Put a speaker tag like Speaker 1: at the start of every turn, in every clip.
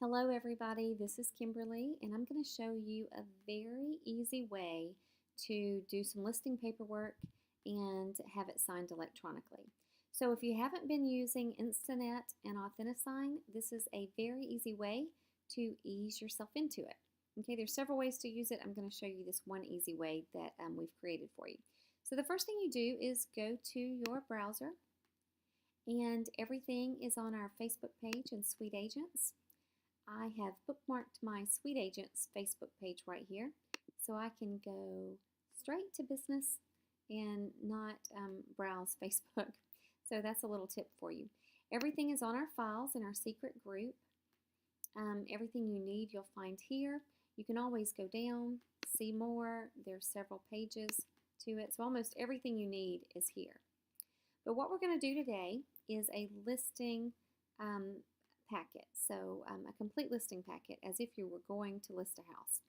Speaker 1: Hello everybody, this is Kimberly and I'm going to show you a very easy way to do some listing paperwork and have it signed electronically. So if you haven't been using Instanet and AuthentiSign, this is a very easy way to ease yourself into it. Okay, there's several ways to use it. I'm going to show you this one easy way that we've created for you. So the first thing you do is go to your browser and everything is on our Facebook page and Sweet Agents. I have bookmarked my Sweet Agents Facebook page right here, so I can go straight to business and not browse Facebook. So that's a little tip for you. Everything is on our files in our secret group. Everything you need you'll find here. You can always go down, see more. There's several pages to it, so almost everything you need is here. But what we're going to do today is a listing packet, so a complete listing packet as if you were going to list a house.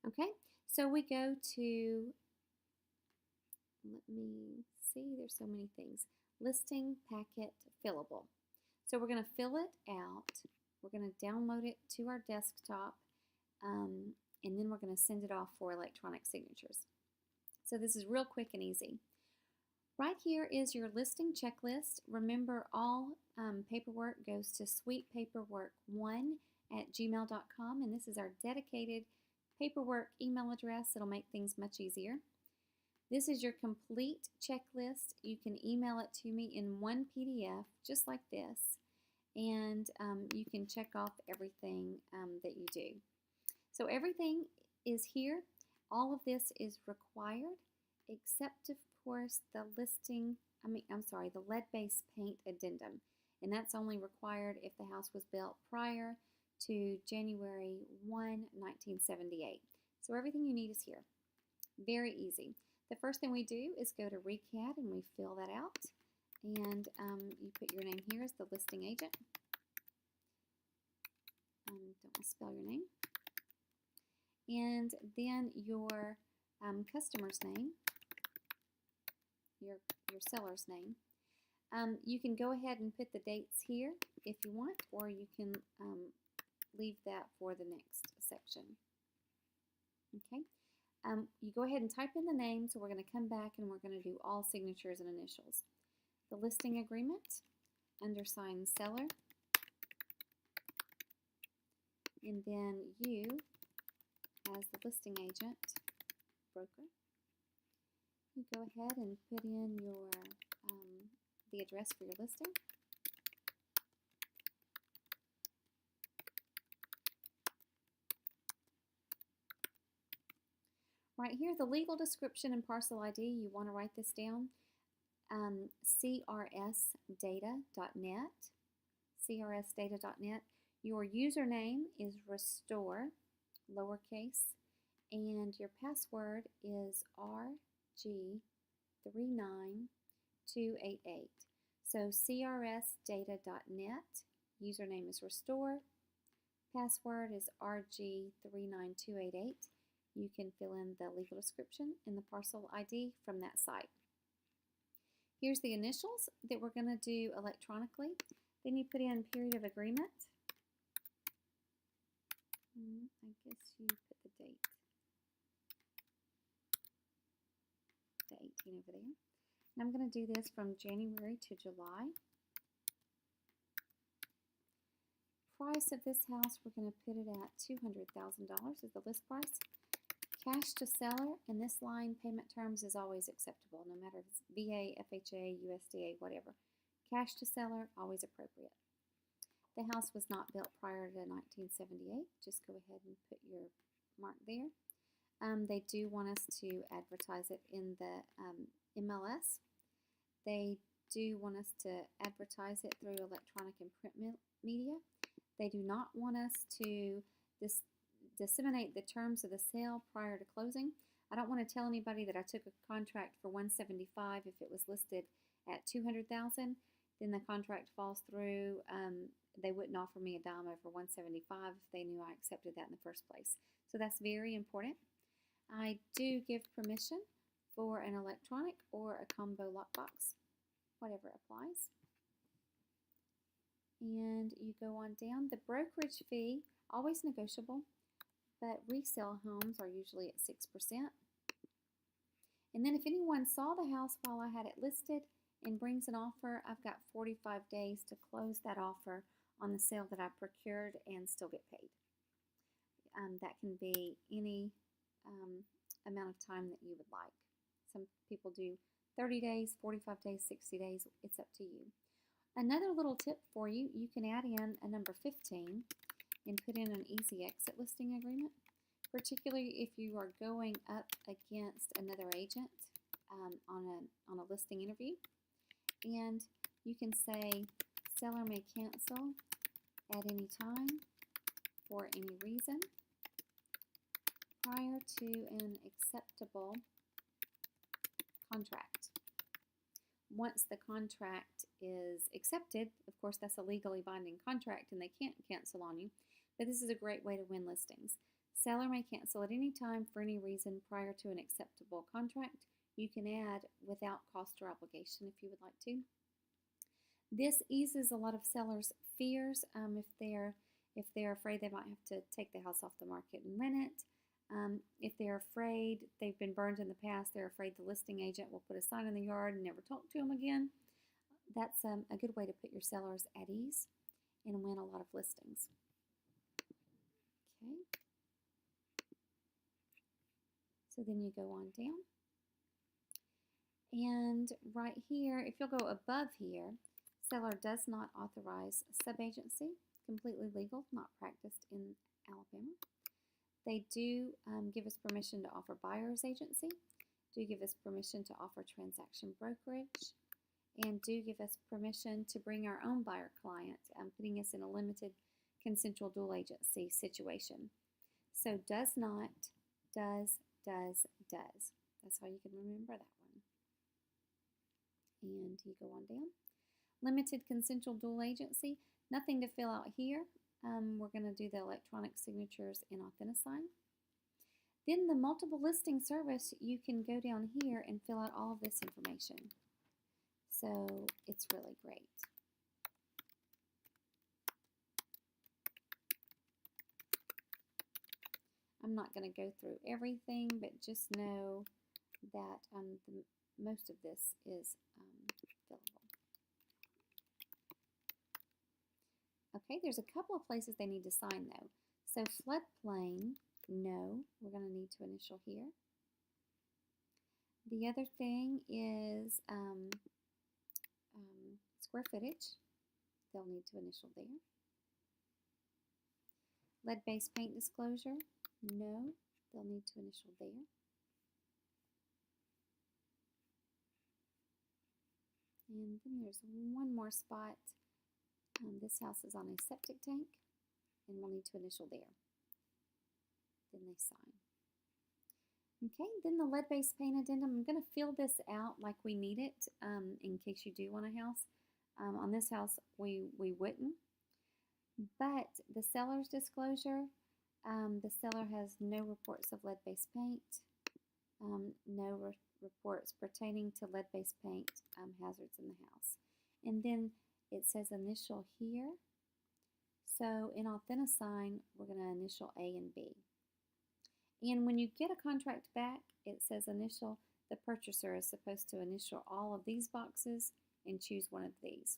Speaker 1: Okay, so we go to, let me see, there's so many things. Listing packet fillable. So we're going to fill it out, we're going to download it to our desktop, and then we're going to send it off for electronic signatures. So this is real quick and easy. Right here is your listing checklist. Remember, all paperwork goes to sweetpaperwork1@gmail.com, and this is our dedicated paperwork email address. It'll make things much easier. This is your complete checklist. You can email it to me in one PDF, just like this, and you can check off everything that you do. So everything is here. All of this is required, except of course the the lead-based paint addendum, and that's only required if the house was built prior to January 1, 1978. So everything you need is here. Very easy. The first thing we do is go to RECAD and we fill that out, and you put your name here as the listing agent. Don't misspell your name. And then your customer's name, your seller's name. You can go ahead and put the dates here if you want, or you can leave that for the next section. Okay, you go ahead and type in the name, so we're going to come back and we're going to do all signatures and initials. The listing agreement, undersigned seller, and then you as the listing agent, broker. You go ahead and put in your the address for your listing. Right here, the legal description and parcel ID, you want to write this down. crsdata.net. crsdata.net. Your username is restore, lowercase, and your password is RG39288. So crsdata.net, username is restore, password is RG39288. You can fill in the legal description and the parcel ID from that site. Here's the initials that we're going to do electronically. Then you put in period of agreement. I guess you put the date. The 18 over there. And I'm going to do this from January to July. Price of this house, we're going to put it at $200,000 is the list price. Cash to seller, and this line, payment terms is always acceptable, no matter if it's VA, FHA, USDA, whatever. Cash to seller, always appropriate. The house was not built prior to 1978. Just go ahead and put your mark there. They do want us to advertise it in the MLS. They do want us to advertise it through electronic and print media. They do not want us to disseminate the terms of the sale prior to closing. I don't want to tell anybody that I took a contract for $175 if it was listed at $200,000. Then the contract falls through. They wouldn't offer me a dime over $175 if they knew I accepted that in the first place. So that's very important. I do give permission for an electronic or a combo lockbox, whatever applies. and you go on down. The brokerage fee, always negotiable, but resale homes are usually at 6%. And then if anyone saw the house while I had it listed and brings an offer, I've got 45 days to close that offer on the sale that I procured and still get paid. That can be any amount of time that you would like. Some people do 30 days, 45 days, 60 days. It's up to you. Another little tip for you, you can add in a number 15 and put in an easy exit listing agreement, particularly if you are going up against another agent on a listing interview. And you can say, seller may cancel at any time for any reason prior to an acceptable contract. Once the contract is accepted, of course, that's a legally binding contract and they can't cancel on you, but this is a great way to win listings. Seller may cancel at any time for any reason prior to an acceptable contract. You can add without cost or obligation if you would like to. This eases a lot of sellers' fears if they're afraid they might have to take the house off the market and rent it. If they're afraid they've been burned in the past, they're afraid the listing agent will put a sign in the yard and never talk to them again. That's a good way to put your sellers at ease and win a lot of listings. Okay. So then you go on down. And right here, if you'll go above here, seller does not authorize subagency, completely legal, not practiced in Alabama. They do give us permission to offer buyer's agency, do give us permission to offer transaction brokerage, and do give us permission to bring our own buyer client, putting us in a limited consensual dual agency situation. So does not, does. That's how you can remember that one. And you go on down. Limited consensual dual agency, nothing to fill out here. We're going to do the electronic signatures in Authenticign. Then the multiple listing service, you can go down here and fill out all of this information. So it's really great. I'm not going to go through everything, but just know that most of this is fillable. Okay, there's a couple of places they need to sign though. So floodplain, no, we're going to need to initial here. The other thing is square footage. They'll need to initial there. Lead-based paint disclosure, no, they'll need to initial there. And then there's one more spot. This house is on a septic tank, and we'll need to initial there. Then they sign. Okay, then the lead-based paint addendum. I'm going to fill this out like we need it in case you do want a house. On this house, we wouldn't. But the seller's disclosure, the seller has no reports of lead-based paint, no reports pertaining to lead-based paint hazards in the house. And then it says initial here. So in Authenticign, we're going to initial A and B. And when you get a contract back, it says initial. The purchaser is supposed to initial all of these boxes and choose one of these.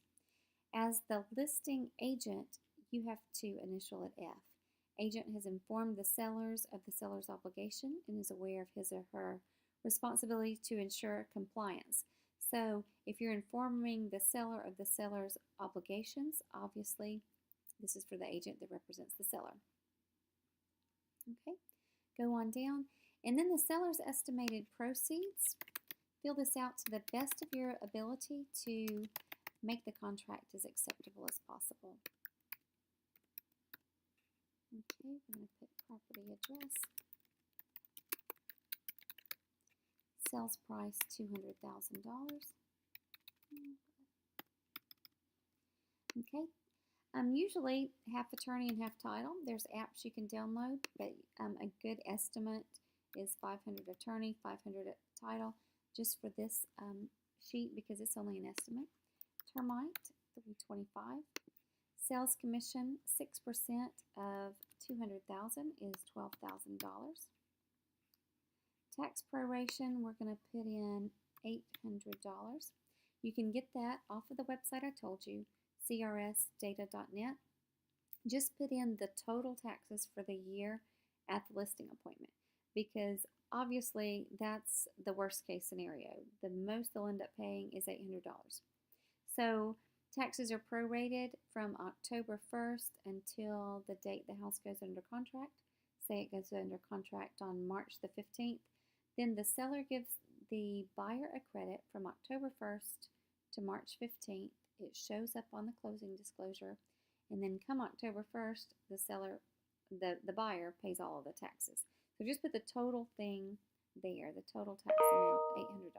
Speaker 1: As the listing agent, you have to initial at F. Agent has informed the sellers of the seller's obligation and is aware of his or her responsibility to ensure compliance. So if you're informing the seller of the seller's obligations, obviously this is for the agent that represents the seller. Okay, go on down. And then the seller's estimated proceeds. Fill this out to the best of your ability to make the contract as acceptable as possible. Okay, we're going to put property address. Sales price $200,000. Okay. Usually half attorney and half title. There's apps you can download, but a good estimate is 500 attorney, 500 title, just for this sheet because it's only an estimate. Termite, $325. Sales commission, 6% of 200,000 is $12,000. Tax proration, we're going to put in $800. You can get that off of the website I told you, crsdata.net. Just put in the total taxes for the year at the listing appointment, because obviously that's the worst case scenario. The most they'll end up paying is $800. So taxes are prorated from October 1st until the date the house goes under contract. Say it goes under contract on March the 15th. Then the seller gives the buyer a credit from October 1st to March 15th. It shows up on the closing disclosure. And then come October 1st, the buyer pays all of the taxes. So just put the total thing there, the total tax amount, $800.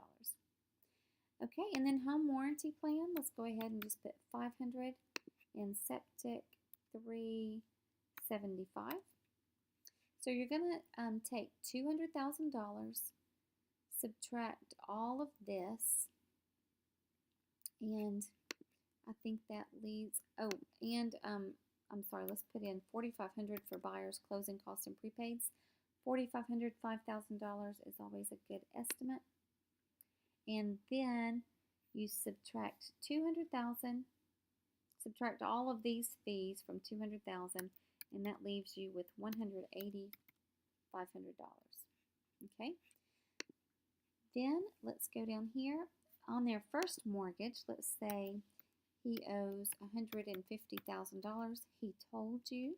Speaker 1: Okay, and then home warranty plan, let's go ahead and just put $500 and septic $375. So you're going to take $200,000, subtract all of this, and I think that leaves, I'm sorry, let's put in $4,500 for buyers, closing costs, and prepaids. $4,500, $5,000 is always a good estimate. And then you subtract $200,000, subtract all of these fees from $200,000, and that leaves you with $180,500. Okay. Then let's go down here. On their first mortgage, let's say he owes $150,000. He told you,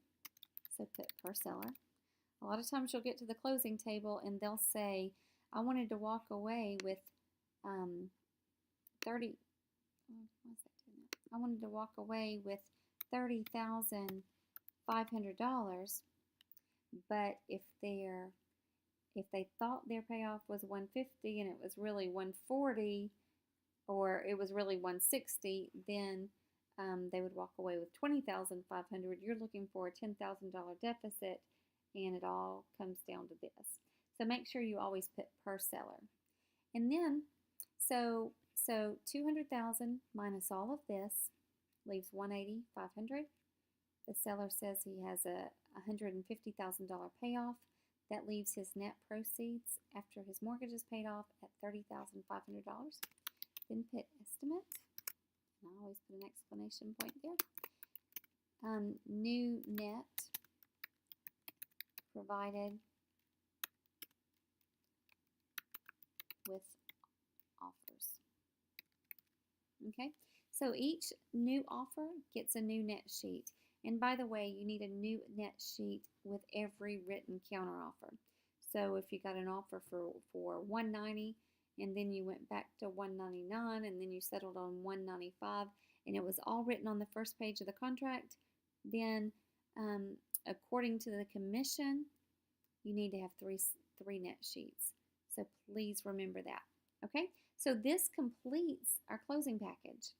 Speaker 1: so put per seller. A lot of times you'll get to the closing table and they'll say, I wanted to walk away with I wanted to walk away with $30,500, but if they thought their payoff was $150 and it was really $140, or it was really $160, then they would walk away with $20,500. You're looking for a $10,000 deficit, and it all comes down to this. So make sure you always put per seller. And then, so $200,000 minus all of this leaves $180,500. The seller says he has a $150,000 payoff. That leaves his net proceeds after his mortgage is paid off at $30,500. Then put estimate. And I always put an exclamation point there. New net provided with offers. Okay, so each new offer gets a new net sheet. And by the way, you need a new net sheet with every written counteroffer. So if you got an offer for $190 and then you went back to $199 and then you settled on $195 and it was all written on the first page of the contract, then according to the commission, you need to have three net sheets. So please remember that. Okay, so this completes our closing package.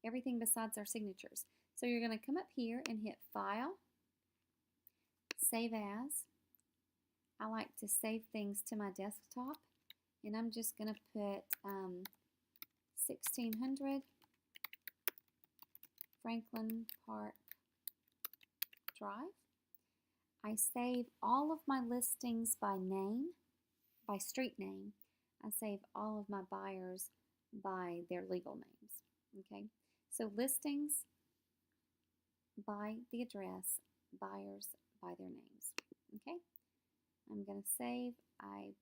Speaker 1: Everything besides our signatures. So you're going to come up here and hit File, Save As. I like to save things to my desktop, and I'm just going to put 1600 Franklin Park Drive. I save all of my listings by name, by street name. I save all of my buyers by their legal names. Okay, so listings by the address, buyers by their names. Okay, I'm going to save. I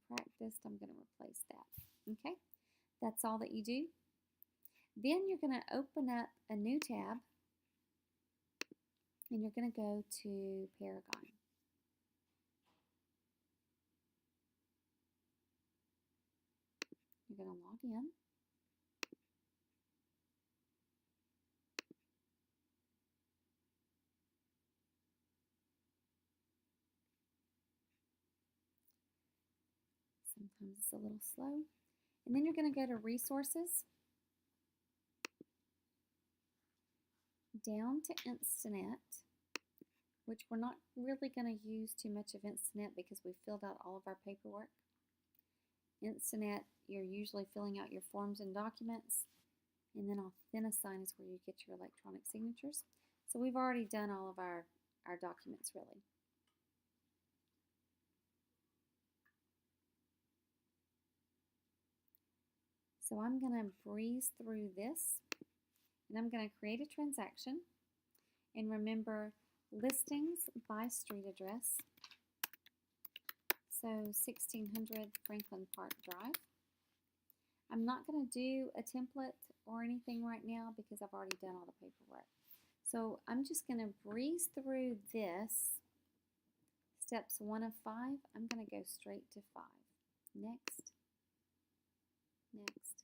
Speaker 1: practiced. I'm going to replace that. Okay, that's all that you do. Then you're going to open up a new tab and you're going to go to Paragon. You're going to log in. Sometimes it's a little slow. And then you're going to go to Resources, down to Instanet, which we're not really going to use too much of Instanet because we filled out all of our paperwork. Instanet, you're usually filling out your forms and documents, And then authenticite is where you get your electronic signatures. So we've already done all of our documents really. So I'm going to breeze through this, and I'm going to create a transaction. And remember, listings by street address. So 1600 Franklin Park Drive. I'm not going to do a template or anything right now because I've already done all the paperwork. So I'm just going to breeze through this. Steps 1 of 5. I'm going to go straight to 5. Next, next,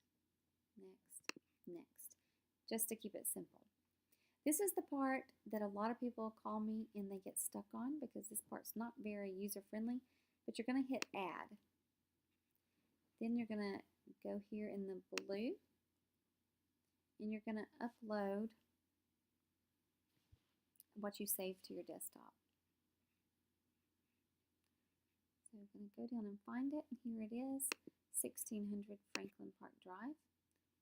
Speaker 1: next, next. Just to keep it simple. This is the part that a lot of people call me and they get stuck on because this part's not very user-friendly, but you're going to hit add. Then you're going to go here in the blue and you're going to upload what you saved to your desktop. So I'm going to go down and find it, and here it is, 1600 Franklin Park Drive.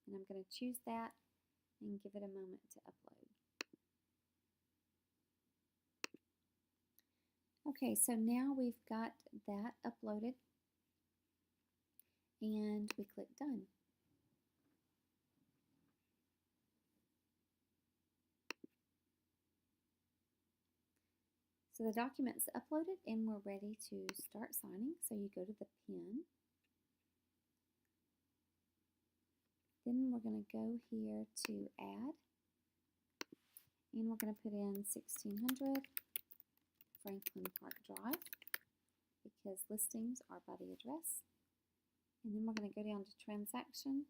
Speaker 1: And I'm going to choose that and give it a moment to upload. Okay, so now we've got that uploaded, and we click Done. So the document's uploaded, and we're ready to start signing. So you go to the pen. Then we're going to go here to Add, and we're going to put in 1600 Franklin Park Drive because listings are by the address. And then we're going to go down to Transaction.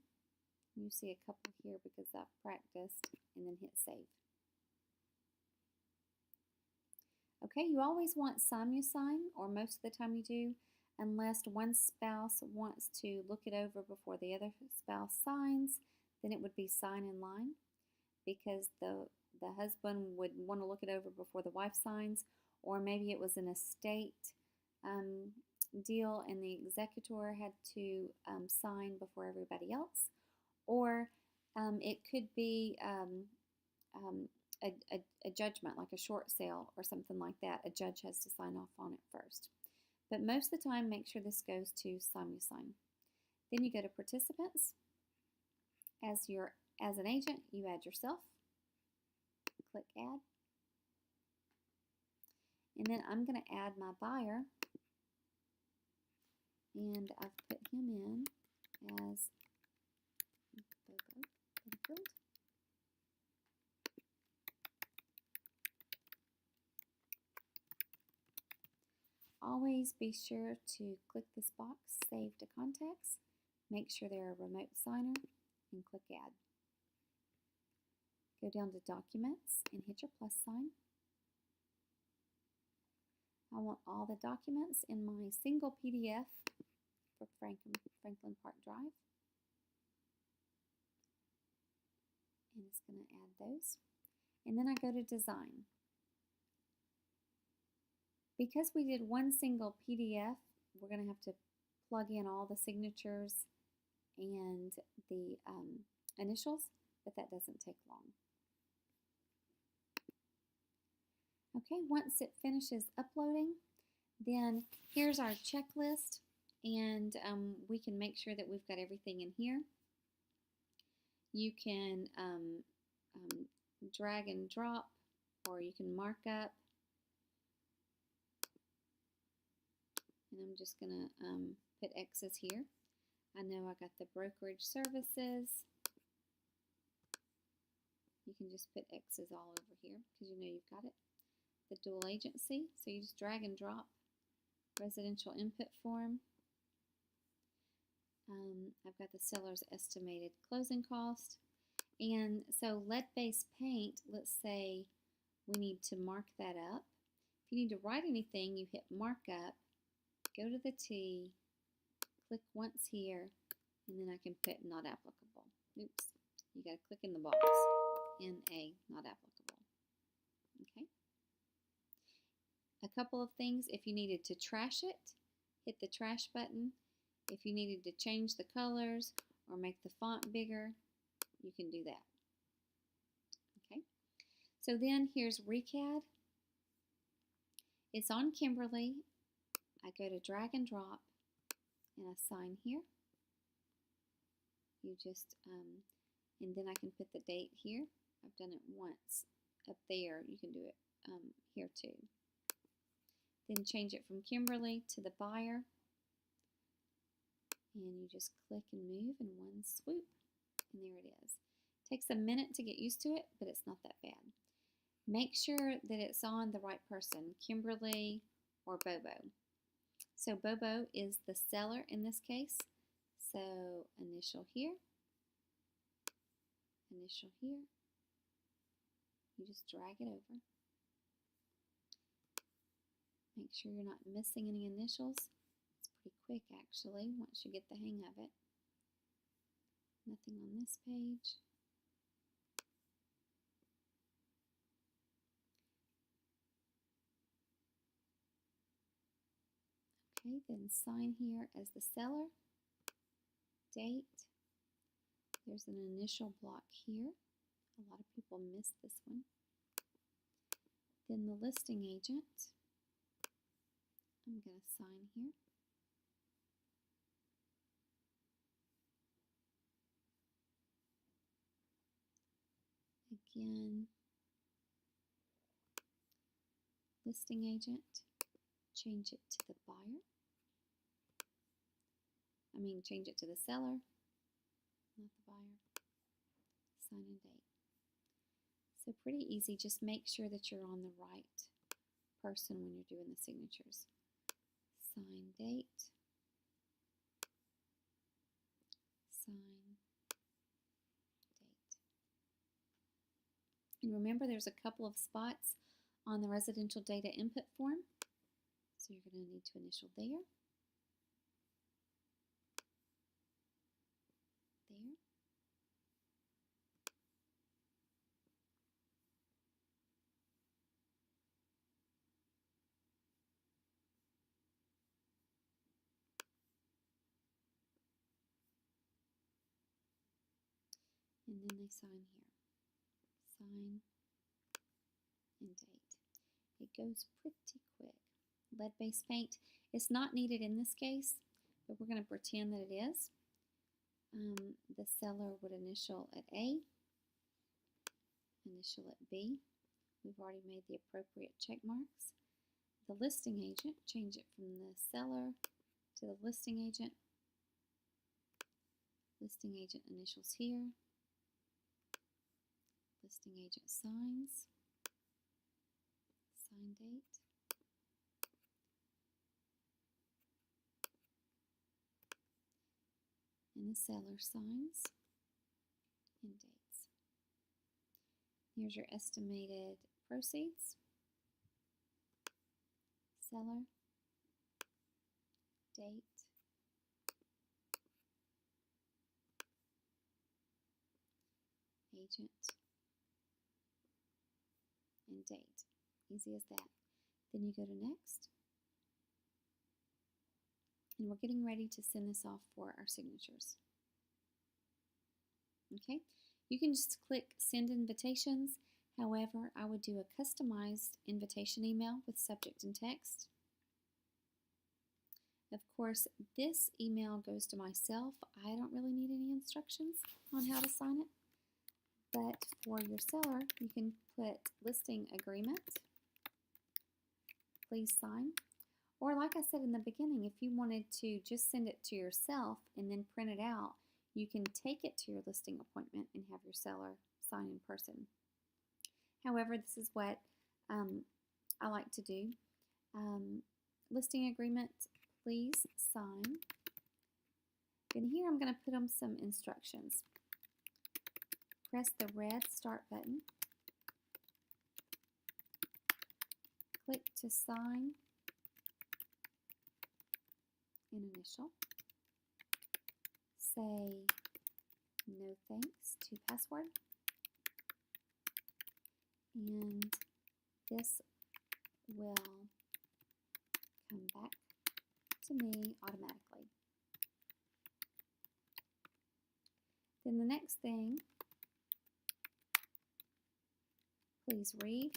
Speaker 1: You see a couple here because I've practiced, and then hit Save. Okay, you always want SimuSign, or most of the time you do, unless one spouse wants to look it over before the other spouse signs, then it would be sign in line, because the husband would want to look it over before the wife signs, or maybe it was an estate deal and the executor had to sign before everybody else, or it could be a judgment, like a short sale or something like that. A judge has to sign off on it first. But most of the time, make sure this goes to SimuSign. Then you go to Participants. As an agent, you add yourself. Click Add. And then I'm going to add my buyer. And I've put him in as Bobo Butterfield. Always be sure to click this box, Save to Contacts. Make sure they're a remote signer, and click Add. Go down to Documents and hit your plus sign. I want all the documents in my single PDF for Franklin Park Drive. And it's going to add those. And then I go to Design. Because we did one single PDF, we're going to have to plug in all the signatures and the initials, but that doesn't take long. Okay, once it finishes uploading, then here's our checklist, and we can make sure that we've got everything in here. You can drag and drop, or you can mark up. And I'm just going to put X's here. I know I got the brokerage services. You can just put X's all over here because you know you've got it. The dual agency, so you just drag and drop. Residential input form. I've got the seller's estimated closing cost. And so lead-based paint, let's say we need to mark that up. If you need to write anything, you hit mark up. Go to the T, click once here, and then I can put not applicable. Oops, you got to click in the box, NA, not applicable. Okay. A couple of things, if you needed to trash it, hit the trash button. If you needed to change the colors or make the font bigger, you can do that. Okay, so then here's ReCAD. It's on Kimberly. I go to drag and drop and assign here. You just, and then I can put the date here. I've done it once up there. You can do it here too. Then change it from Kimberly to the buyer. And you just click and move in one swoop. And there it is. Takes a minute to get used to it, but it's not that bad. Make sure that it's on the right person, Kimberly or Bobo. So Bobo is the seller in this case. So initial here, initial here. You just drag it over. Make sure you're not missing any initials. It's pretty quick actually once you get the hang of it. Nothing on this page. Okay, then sign here as the seller. Date. There's an initial block here. A lot of people miss this one. Then the listing agent. I'm going to sign here. Again, listing agent. Change it to the buyer. Change it to the seller, not the buyer. Sign and date. So pretty easy. Just make sure that you're on the right person when you're doing the signatures. Sign date. Sign date. And remember, there's a couple of spots on the residential data input form. So you're going to need to initial there. There. And then they sign here. Sign and date. It goes pretty quick. Lead-based paint. It's not needed in this case, but we're going to pretend that it is. The seller would initial at A, initial at B. We've already made the appropriate check marks. The listing agent, change it from the seller to the listing agent. Listing agent initials here. Listing agent signs. Sign date. And the seller signs and dates. Here's your estimated proceeds. Seller, date, agent, and date. Easy as that. Then you go to next. And we're getting ready to send this off for our signatures. Okay, you can just click send invitations. However, I would do a customized invitation email with subject and text. Of course, this email goes to myself. I don't really need any instructions on how to sign it. But for your seller, you can put listing agreement. Please sign. Or like I said in the beginning, if you wanted to just send it to yourself and then print it out, you can take it to your listing appointment and have your seller sign in person. However, this is what I like to do. Listing agreement, please sign. And here I'm going to put them some instructions. Press the red start button. Click to sign and initial. Say no thanks to password. And this will come back to me automatically. Then the next thing Please read,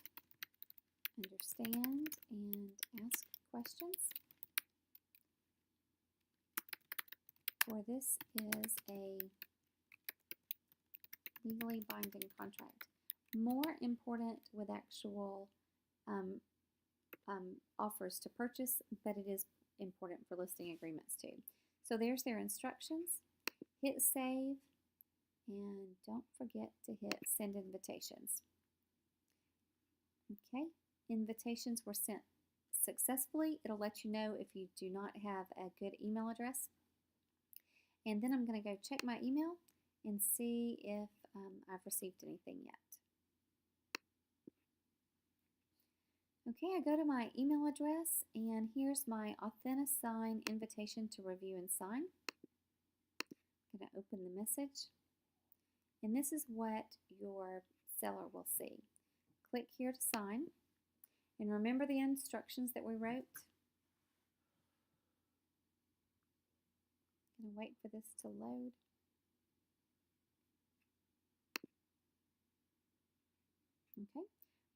Speaker 1: understand, and ask questions. For this is a legally binding contract. More important with actual offers to purchase, but it is important for listing agreements too. So there's their instructions. Hit save, and don't forget to hit send invitations. Okay, invitations were sent successfully. It'll let you know if you do not have a good email address. And then I'm going to go check my email and see if I've received anything yet. Okay, I go to my email address, and here's my AuthentiSign invitation to review and sign. I'm going to open the message, and this is what your seller will see. Click here to sign, and remember the instructions that we wrote. I'm going to wait for this to load. Okay.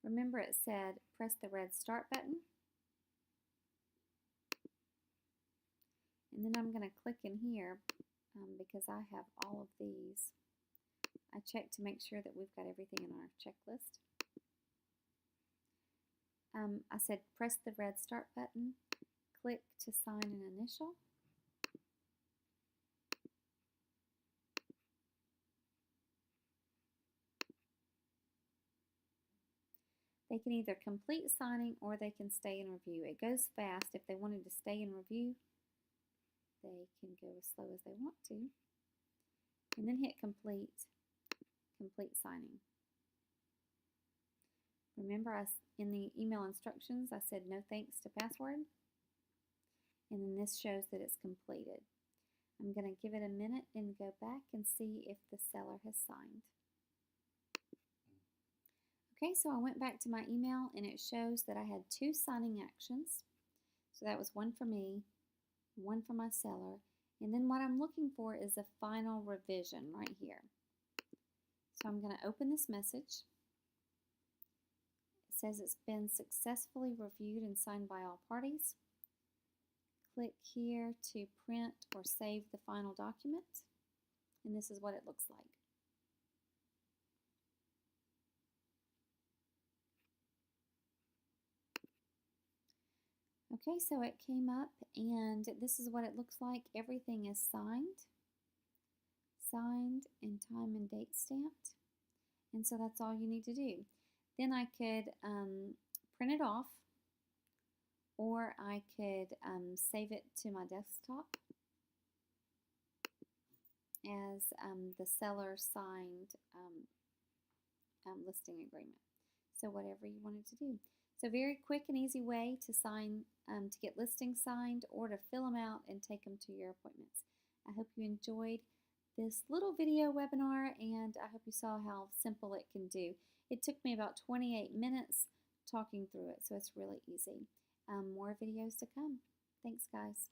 Speaker 1: Remember it said press the red start button. And then I'm going to click in here because I have all of these. I check to make sure that we've got everything in our checklist. I said press the red start button, click to sign an initial. They can either complete signing or they can stay and review. It goes fast. If they wanted to stay and review, they can go as slow as they want to. And then hit complete signing. Remember, in the email instructions, I said no thanks to password. And then this shows that it's completed. I'm going to give it a minute and go back and see if the seller has signed. Okay, so I went back to my email and it shows that I had 2 signing actions. So that was one for me, one for my seller, and then what I'm looking for is a final revision right here. So I'm going to open this message. It says it's been successfully reviewed and signed by all parties. Click here to print or save the final document, and this is what it looks like. Okay, so it came up and this is what it looks like. Everything is signed and time and date stamped. And so that's all you need to do. Then I could print it off, or I could save it to my desktop as the seller signed listing agreement. So whatever you wanted to do. So very quick and easy way to sign, to get listings signed or to fill them out and take them to your appointments. I hope you enjoyed this little video webinar, and I hope you saw how simple it can do. It took me about 28 minutes talking through it, so it's really easy. More videos to come. Thanks, guys.